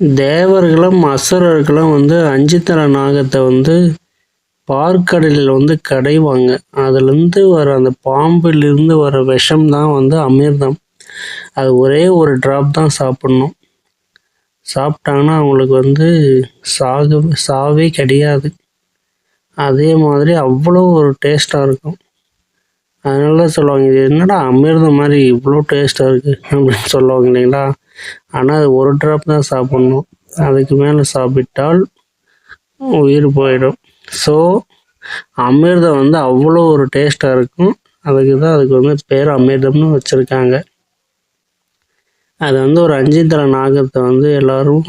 தேவர்களும் அசுரர்களும் வந்து 5 தலை நாகத்தை வந்து பார்க்கடலில் வந்து கடைவாங்க. அதுலேருந்து வர அந்த பாம்பிலிருந்து வர விஷம் தான் வந்து அமிர்தம். அது ஒரே ஒரு ட்ராப் தான் சாப்பிட்ணும். சாப்பிட்டாங்கன்னா அவங்களுக்கு வந்து சாவே கிடையாது. அதே மாதிரி அவ்வளோ ஒரு டேஸ்ட்டாக இருக்கும். அதனால தான் சொல்லுவாங்க, இது என்னடா அமிர்தம் மாதிரி இவ்வளோ டேஸ்ட்டாக இருக்குது அப்படின்னு சொல்லுவாங்க இல்லைங்களா. ஆனால் அது ஒரு ட்ராப் தான் சாப்பிட்ணும். அதுக்கு மேலே சாப்பிட்டால் உயிர் போயிடும். ஸோ அமிர்தம் வந்து அவ்வளோ ஒரு டேஸ்ட்டாக இருக்கும். அதுக்கு வந்து பேர் அமிர்தம்னு வச்சுருக்காங்க. அது வந்து ஒரு 5 தலை நாகத்தை வந்து எல்லோரும்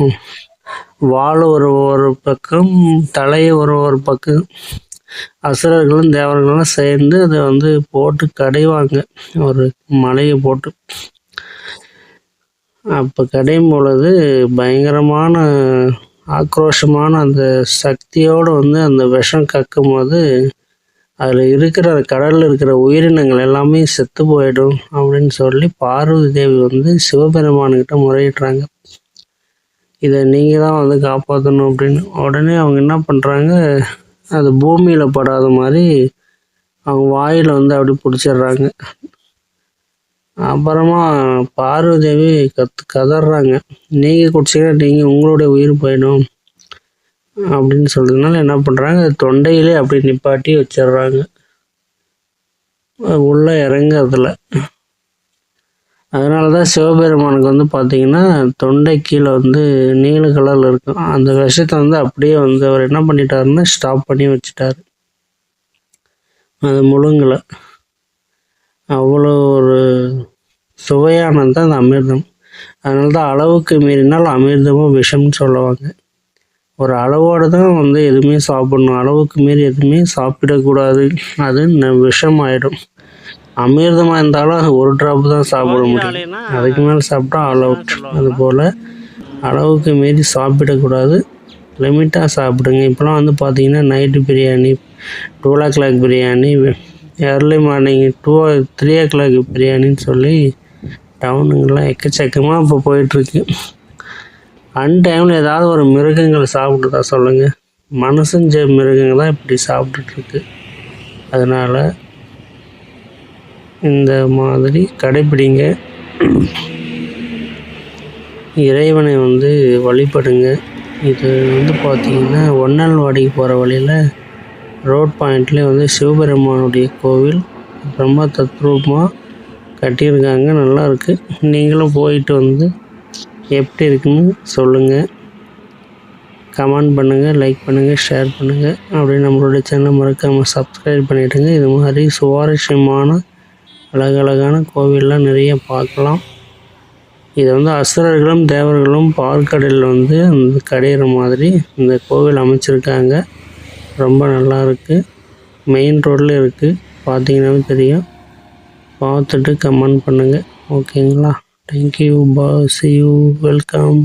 வாழை ஒரு பக்கம், தலையை ஒரு பக்கம், அசுரர்களும் தேவர்களும் சேர்ந்து அதை வந்து போட்டு கடைவாங்க. ஒரு மலையை போட்டு அப்போ கடையும் பொழுது பயங்கரமான ஆக்ரோஷமான அந்த சக்தியோடு வந்து அந்த விஷம் கக்கும் போது அதில் இருக்கிற கடலில் இருக்கிற உயிரினங்கள் எல்லாமே செத்து போயிடும் அப்படின்னு சொல்லி பார்வதி தேவி வந்து சிவபெருமானுக்கிட்ட முறையிடுறாங்க. இதை நீங்கள் தான் வந்து காப்பாற்றணும் அப்படின்னு. உடனே அவங்க என்ன பண்ணுறாங்க, அது பூமியில் படாத மாதிரி அவங்க வாயில் வந்து அப்படி பிடிச்சிடுறாங்க. அப்புறமா பார்வதி தேவி கதறாங்க, நீங்கள் குடிச்சிங்கன்னா நீங்கள் உங்களுடைய உயிர் போயிடும் அப்படின்னு சொல்கிறதுனால என்ன பண்ணுறாங்க, தொண்டையிலே அப்படி நிப்பாட்டி வச்சிடுறாங்க. உள்ளே இறங்குறதுல. அதனால தான் சிவபெருமானுக்கு வந்து பார்த்திங்கன்னா தொண்டை கீழே வந்து நீல கலரில் இருக்கும். அந்த விஷத்தை வந்து அப்படியே வந்து அவர் என்ன பண்ணிட்டாருன்னா ஸ்டாப் பண்ணி வச்சுட்டார். அது முழுங்கலை. அவ்வளோ ஒரு சுவையானது தான் அந்த அமிர்தம். அதனால தான் அளவுக்கு மீறினால் அமிர்தமும் விஷம்னு சொல்லுவாங்க. ஒரு அளவோடு தான் வந்து எதுவுமே சாப்பிடணும். அளவுக்கு மீறி எதுவுமே சாப்பிடக்கூடாது. அது விஷம் ஆகிடும். அமிர்தமாக இருந்தாலும் ஒரு ட்ராப் தான் சாப்பிட முடியும். அதுக்கு மேலே சாப்பிட்டா அளவு. அதுபோல் அளவுக்கு மீறி சாப்பிடக்கூடாது. லிமிட்டாக சாப்பிடுங்க. இப்போலாம் வந்து பார்த்திங்கன்னா night biryani, 12 o'clock biryani, early morning 3 o'clock பிரியாணின்னு சொல்லி டவுனுங்கெலாம் எக்கச்சக்கமாக இப்போ போயிட்டுருக்கு. அன்டைமில் ஏதாவது ஒரு மிருகங்கள் சாப்பிட்டுதா சொல்லுங்கள். மனுஷஞ்ச மிருகங்கள் தான் இப்படி சாப்பிட்டுட்ருக்கு. அதனால் இந்த மாதிரி கடைப்பிடிங்க. இறைவனை வந்து வழிபடுங்க. இது வந்து பார்த்திங்கன்னா ஒன்னல்வாடிக்கு போகிற வழியில் ரோட் பாயிண்ட்லேயே வந்து சிவபெருமானுடைய கோவில் ரொம்ப தத்ரூபமாக கட்டியிருக்காங்க. நல்லாயிருக்கு. நீங்களும் போயிட்டு வந்து எப்படி இருக்குன்னு சொல்லுங்கள். கமெண்ட் பண்ணுங்கள், லைக் பண்ணுங்கள், ஷேர் பண்ணுங்கள். அப்படியே நம்மளுடைய சேனலை மறக்காமல் சப்ஸ்கிரைப் பண்ணிவிடுங்க. இது மாதிரி சுவாரஸ்யமான அழகழகான கோவிலெலாம் நிறைய பார்க்கலாம். இதை வந்து அசுரர்களும் தேவர்களும் பார்க்கடலில் வந்து அந்த கடையிற மாதிரி இந்த கோவில் அமைச்சிருக்காங்க. ரொம்ப நல்லாயிருக்கு. மெயின் ரோடில் இருக்குது. பார்த்தீங்கன்னாவே தெரியும். பார்த்துட்டு கமெண்ட் பண்ணுங்கள். ஓகேங்களா? Thank you. Bye. See you. Welcome.